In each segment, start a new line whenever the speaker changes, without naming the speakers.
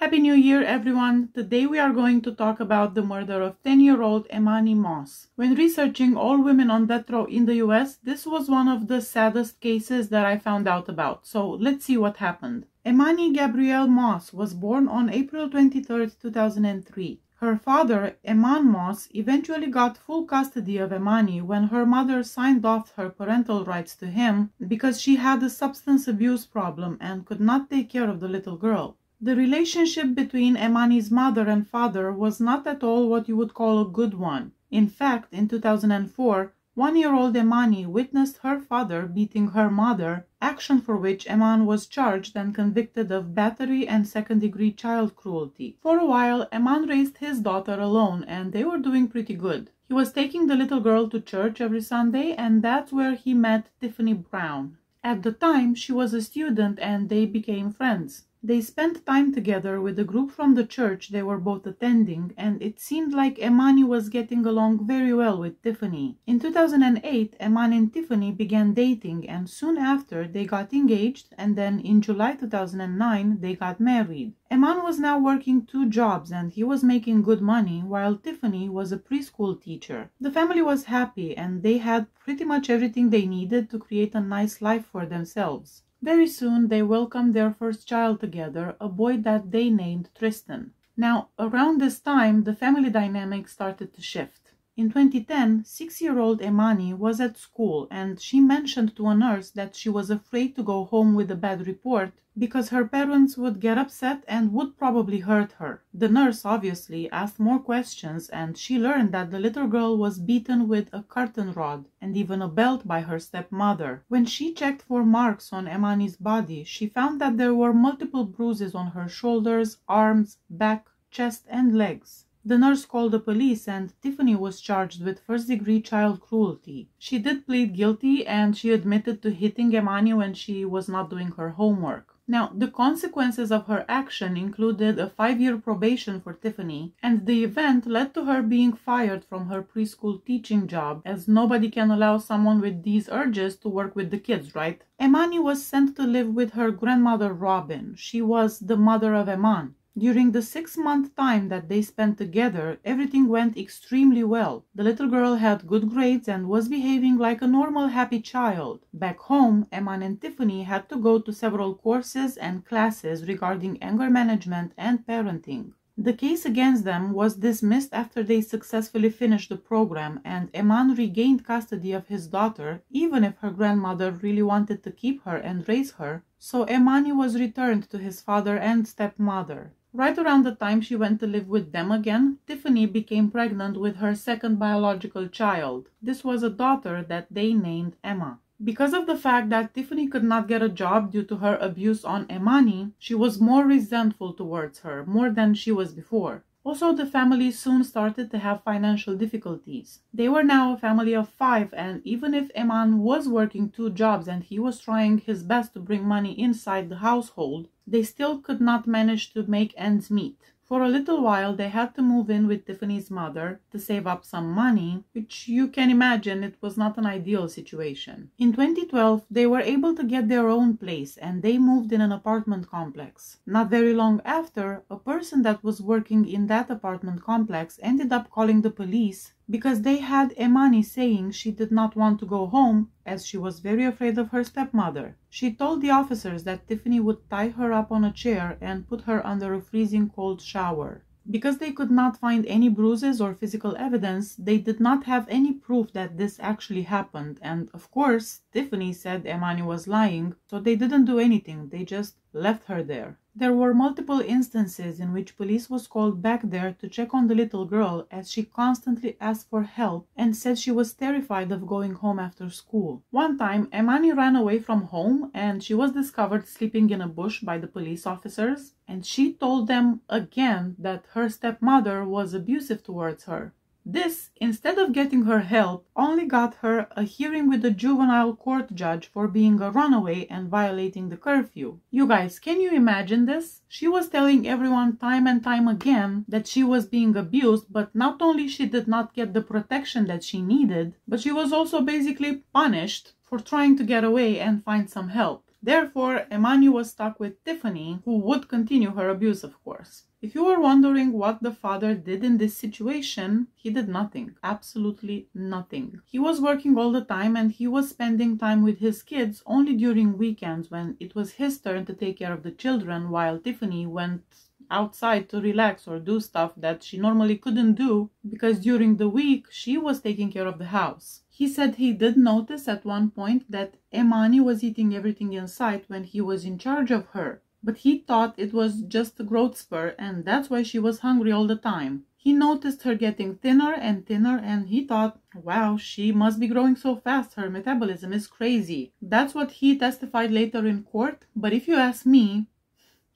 Happy New Year, everyone! Today we are going to talk about the murder of 10-year-old EMANI MOSS. When researching all women on death row in the US, this was one of the saddest cases that I found out about. So let's see what happened. EMANI Gabrielle Moss was born on April 23, 2003. Her father, EMAN MOSS, eventually got full custody of EMANI when her mother signed off her parental rights to him because she had a substance abuse problem and could not take care of the little girl. The relationship between EMANI's mother and father was not at all what you would call a good one. In fact, in 2004, one-year-old EMANI witnessed her father beating her mother, action for which EMAN was charged and convicted of battery and second-degree child cruelty. For a while, EMAN raised his daughter alone, and they were doing pretty good. He was taking the little girl to church every Sunday, and that's where he met Tiffany Brown. At the time, she was a student and they became friends. They spent time together with a group from the church they were both attending, and it seemed like EMANI was getting along very well with Tiffany. In 2008, EMAN and Tiffany began dating, and soon after they got engaged, and then in July 2009 they got married. EMAN was now working 2 jobs and he was making good money, while Tiffany was a preschool teacher. The family was happy and they had pretty much everything they needed to create a nice life for themselves. Very soon they welcomed their first child together, a boy that they named Tristan. Now, around this time, the family dynamic started to shift. In 2010, 6-year-old EMANI was at school and she mentioned to a nurse that she was afraid to go home with a bad report because her parents would get upset and would probably hurt her. The nurse obviously asked more questions and she learned that the little girl was beaten with a curtain rod and even a belt by her stepmother. When she checked for marks on EMANI's body, she found that there were multiple bruises on her shoulders, arms, back, chest and legs. The nurse called the police and Tiffany was charged with first-degree child cruelty. She did plead guilty and she admitted to hitting EMANI when she was not doing her homework. Now, the consequences of her action included a 5-year probation for Tiffany, and the event led to her being fired from her preschool teaching job, as nobody can allow someone with these urges to work with the kids, right? EMANI was sent to live with her grandmother Robin. She was the mother of EMAN. During the 6-month time that they spent together, everything went extremely well. The little girl had good grades and was behaving like a normal, happy child. Back home, EMAN and Tiffany had to go to several courses and classes regarding anger management and parenting. The case against them was dismissed after they successfully finished the program, and EMAN regained custody of his daughter, even if her grandmother really wanted to keep her and raise her, so EMANI was returned to his father and stepmother. Right around the time she went to live with them again, Tiffany became pregnant with her second biological child. This was a daughter that they named Emma. Because of the fact that Tiffany could not get a job due to her abuse on EMANI, she was more resentful towards her, more than she was before. Also, the family soon started to have financial difficulties. They were now a family of 5, and even if EMAN was working 2 jobs and he was trying his best to bring money inside the household, they still could not manage to make ends meet. For a little while, they had to move in with Tiffany's mother to save up some money, which you can imagine it was not an ideal situation. In 2012, they were able to get their own place and they moved in an apartment complex. Not very long after, a person that was working in that apartment complex ended up calling the police because they had EMANI saying she did not want to go home as she was very afraid of her stepmother. She told the officers that Tiffany would tie her up on a chair and put her under a freezing cold shower. Because they could not find any bruises or physical evidence, they did not have any proof that this actually happened, and of course, Tiffany said EMANI was lying, so they didn't do anything, they just left her there. There were multiple instances in which police was called back there to check on the little girl as she constantly asked for help and said she was terrified of going home after school. One time, EMANI ran away from home and she was discovered sleeping in a bush by the police officers, and she told them again that her stepmother was abusive towards her. This, instead of getting her help, only got her a hearing with a juvenile court judge for being a runaway and violating the curfew. You guys, can you imagine this? She was telling everyone time and time again that she was being abused, but not only she did not get the protection that she needed, but she was also basically punished for trying to get away and find some help. Therefore, EMANI was stuck with Tiffany, who would continue her abuse, of course. If you were wondering what the father did in this situation, he did nothing. Absolutely nothing. He was working all the time and he was spending time with his kids only during weekends when it was his turn to take care of the children, while Tiffany went outside to relax or do stuff that she normally couldn't do because during the week she was taking care of the house. He said he did notice at one point that EMANI was eating everything in sight when he was in charge of her, but he thought it was just a growth spur and that's why she was hungry all the time. He noticed her getting thinner and he thought, wow, she must be growing so fast, her metabolism is crazy. That's what he testified later in court, but if you ask me,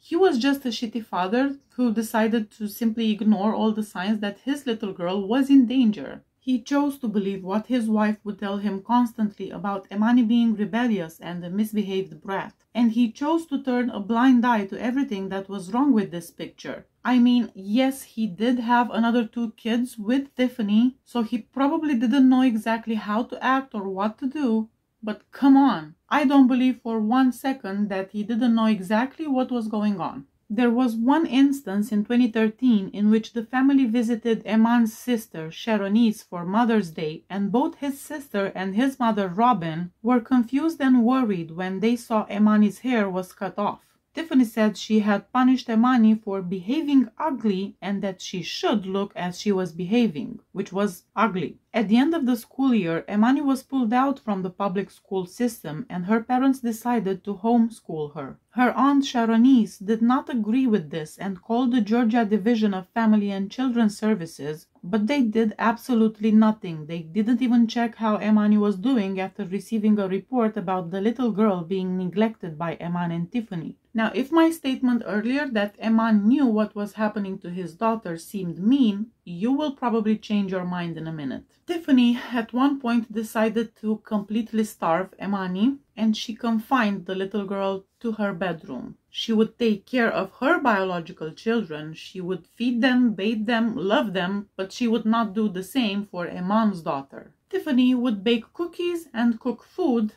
he was just a shitty father who decided to simply ignore all the signs that his little girl was in danger. He chose to believe what his wife would tell him constantly about EMANI being rebellious and a misbehaved brat. And he chose to turn a blind eye to everything that was wrong with this picture. I mean, yes, he did have another 2 kids with Tiffany, so he probably didn't know exactly how to act or what to do. But come on, I don't believe for 1 second that he didn't know exactly what was going on. There was one instance in 2013 in which the family visited EMAN's sister, Sharonese, for Mother's Day, and both his sister and his mother, Robin, were confused and worried when they saw EMANI's hair was cut off. Tiffany said she had punished EMANI for behaving ugly and that she should look as she was behaving, which was ugly. At the end of the school year, EMANI was pulled out from the public school system and her parents decided to homeschool her. Her aunt Sharonese did not agree with this and called the Georgia Division of Family and Children's Services, but they did absolutely nothing. They didn't even check how EMANI was doing after receiving a report about the little girl being neglected by EMAN and Tiffany. Now, if my statement earlier that EMAN knew what was happening to his daughter seemed mean, you will probably change your mind in a minute. Tiffany at one point decided to completely starve EMANI and she confined the little girl to her bedroom. She would take care of her biological children, she would feed them, bathe them, love them, but she would not do the same for EMAN's daughter. Tiffany would bake cookies and cook food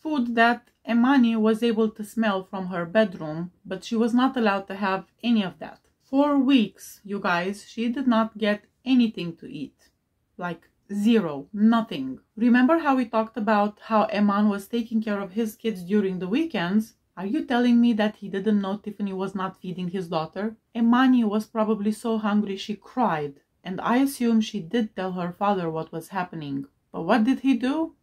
that EMANI was able to smell from her bedroom, but she was not allowed to have any of that. For weeks, you guys, she did not get anything to eat. Like zero, nothing. Remember how we talked about how EMAN was taking care of his kids during the weekends? Are you telling me that he didn't know Tiffany was not feeding his daughter? EMANI was probably so hungry she cried, and I assume she did tell her father what was happening. But what did he do?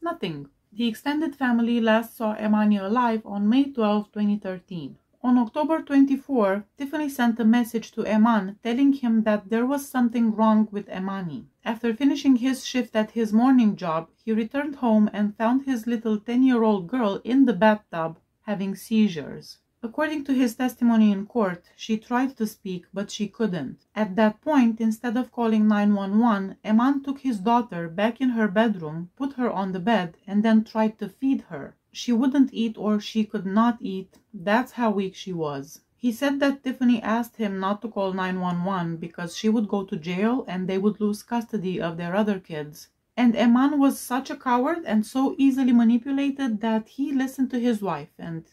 Nothing. The extended family last saw EMANI alive on May 12, 2013. On October 24, Tiffany sent a message to EMAN telling him that there was something wrong with EMANI. After finishing his shift at his morning job, he returned home and found his little 10-year-old girl in the bathtub having seizures. According to his testimony in court, she tried to speak, but she couldn't. At that point, instead of calling 911, EMAN took his daughter back in her bedroom, put her on the bed, and then tried to feed her. She wouldn't eat or she could not eat. That's how weak she was. He said that Tiffany asked him not to call 911 because she would go to jail and they would lose custody of their other kids. And EMAN was such a coward and so easily manipulated that he listened to his wife and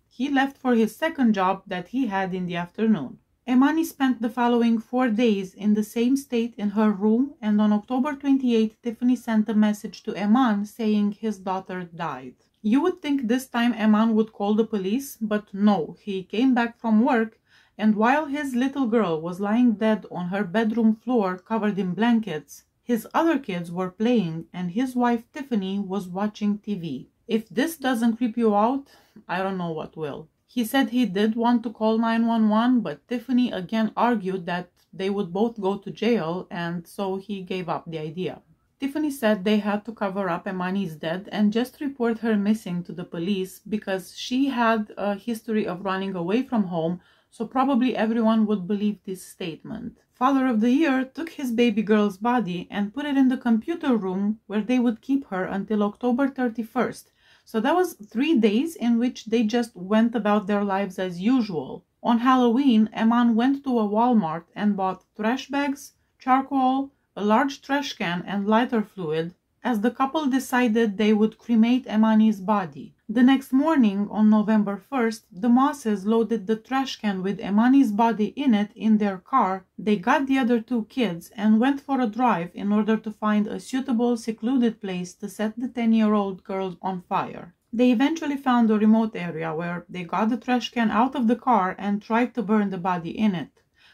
he left for his second job that he had in the afternoon. EMANI spent the following 4 days in the same state in her room, and on October 28, Tiffany sent a message to EMAN saying his daughter died. You would think this time EMAN would call the police, but no, he came back from work, and while his little girl was lying dead on her bedroom floor covered in blankets, his other kids were playing and his wife Tiffany was watching TV. If this doesn't creep you out, I don't know what will. He said he did want to call 911, but Tiffany again argued that they would both go to jail, and so he gave up the idea. Tiffany said they had to cover up EMANI's death and just report her missing to the police because she had a history of running away from home, so probably everyone would believe this statement. Father of the Year took his baby girl's body and put it in the computer room where they would keep her until October 31st. So that was 3 days in which they just went about their lives as usual. On Halloween, EMAN went to a Walmart and bought trash bags, charcoal, a large trash can and lighter fluid, as the couple decided they would cremate EMANI's body. The next morning, on November 1st, the Mosses loaded the trash can with EMANI's body in it in their car. They got the other two kids and went for a drive in order to find a suitable, secluded place to set the 10-year-old girl on fire. They eventually found a remote area where they got the trash can out of the car and tried to burn the body in it.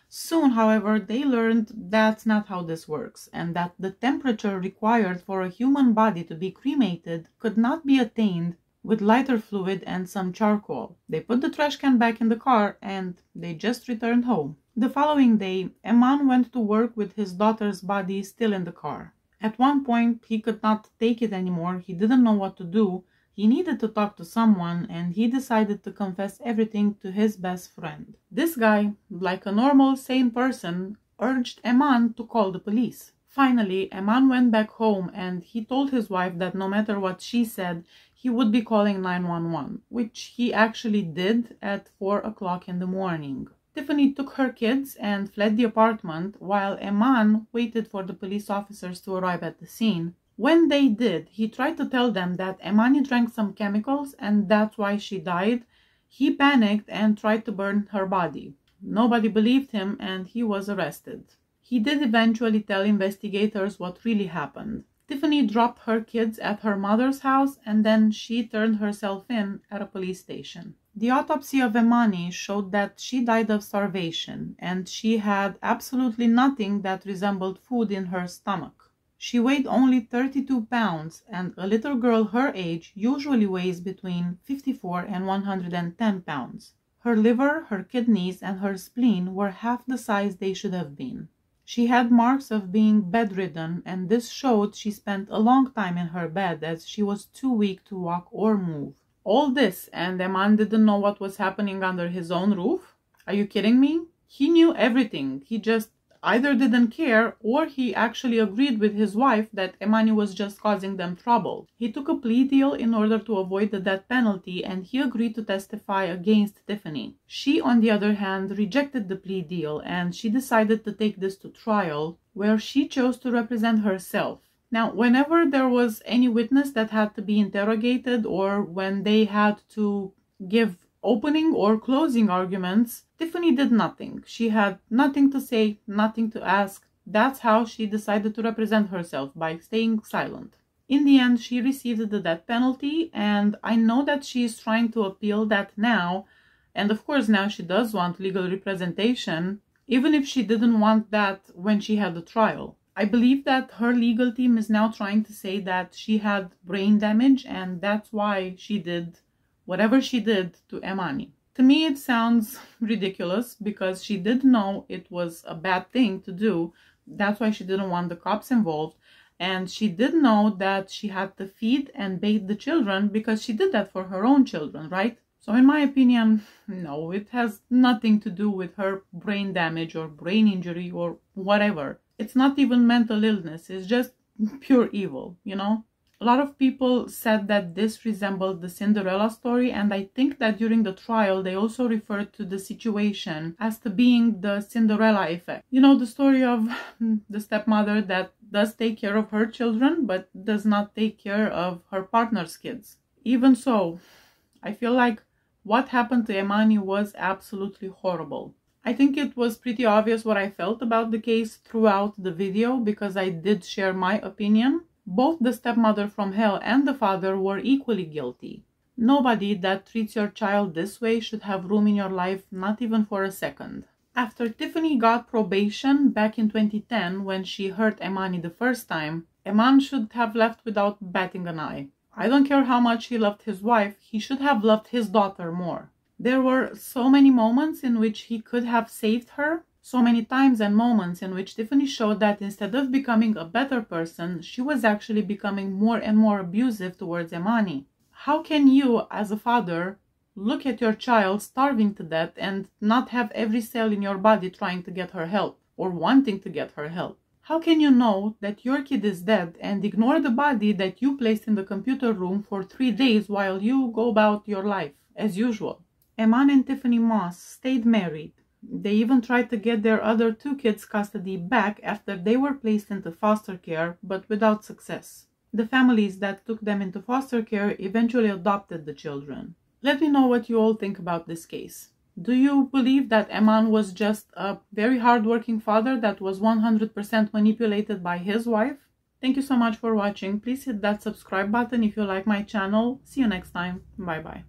Soon, however, they learned that's not how this works, and that the temperature required for a human body to be cremated could not be attained with lighter fluid and some charcoal. They put the trash can back in the car and they just returned home. The following day, EMAN went to work with his daughter's body still in the car. At one point, he could not take it anymore. He didn't know what to do. He needed to talk to someone, and he decided to confess everything to his best friend. This guy, like a normal, sane person, urged EMAN to call the police. Finally, EMAN went back home and he told his wife that no matter what she said, he would be calling 911, which he actually did at 4 o'clock in the morning. Tiffany took her kids and fled the apartment while EMAN waited for the police officers to arrive at the scene. When they did, he tried to tell them that EMANI drank some chemicals and that's why she died. He panicked and tried to burn her body. Nobody believed him and he was arrested. He did eventually tell investigators what really happened. Tiffany dropped her kids at her mother's house and then she turned herself in at a police station. The autopsy of EMANI showed that she died of starvation and she had absolutely nothing that resembled food in her stomach. She weighed only 32 pounds, and a little girl her age usually weighs between 54 and 110 pounds. Her liver, her kidneys, and her spleen were half the size they should have been. She had marks of being bedridden, and this showed she spent a long time in her bed as she was too weak to walk or move. All this, and EMAN didn't know what was happening under his own roof? Are you kidding me? He knew everything. He just either didn't care or he actually agreed with his wife that EMANI was just causing them trouble. He took a plea deal in order to avoid the death penalty and he agreed to testify against Tiffany. She, on the other hand, rejected the plea deal and she decided to take this to trial where she chose to represent herself. Now, whenever there was any witness that had to be interrogated or when they had to give opening or closing arguments, Tiffany did nothing. She had nothing to say, nothing to ask. That's how she decided to represent herself, by staying silent. In the end, she received the death penalty, and I know that she is trying to appeal that now, and of course now she does want legal representation, even if she didn't want that when she had the trial. I believe that her legal team is now trying to say that she had brain damage, and that's why she did whatever she did to EMANI. To me, it sounds ridiculous because she did know it was a bad thing to do. That's why she didn't want the cops involved. And she did know that she had to feed and bathe the children because she did that for her own children, right? So in my opinion, no, it has nothing to do with her brain damage or brain injury or whatever. It's not even mental illness. It's just pure evil, you know? A lot of people said that this resembled the Cinderella story, and I think that during the trial they also referred to the situation as to being the Cinderella effect. You know, the story of the stepmother that does take care of her children but does not take care of her partner's kids. Even so, I feel like what happened to EMANI was absolutely horrible. I think it was pretty obvious what I felt about the case throughout the video because I did share my opinion. Both the stepmother from hell and the father were equally guilty. Nobody that treats your child this way should have room in your life, not even for a second. After Tiffany got probation back in 2010 when she hurt EMANI the first time, EMAN should have left without batting an eye. I don't care how much he loved his wife, he should have loved his daughter more. There were so many moments in which he could have saved her. So many times and moments in which Tiffany showed that instead of becoming a better person, she was actually becoming more and more abusive towards EMANI. How can you, as a father, look at your child starving to death and not have every cell in your body trying to get her help or wanting to get her help? How can you know that your kid is dead and ignore the body that you placed in the computer room for 3 days while you go about your life as usual? EMAN and Tiffany Moss stayed married. They even tried to get their other 2 kids' custody back after they were placed into foster care, but without success. The families that took them into foster care eventually adopted the children. Let me know what you all think about this case. Do you believe that Eman was just a very hardworking father that was 100% manipulated by his wife? Thank you so much for watching. Please hit that subscribe button if you like my channel. See you next time. Bye bye.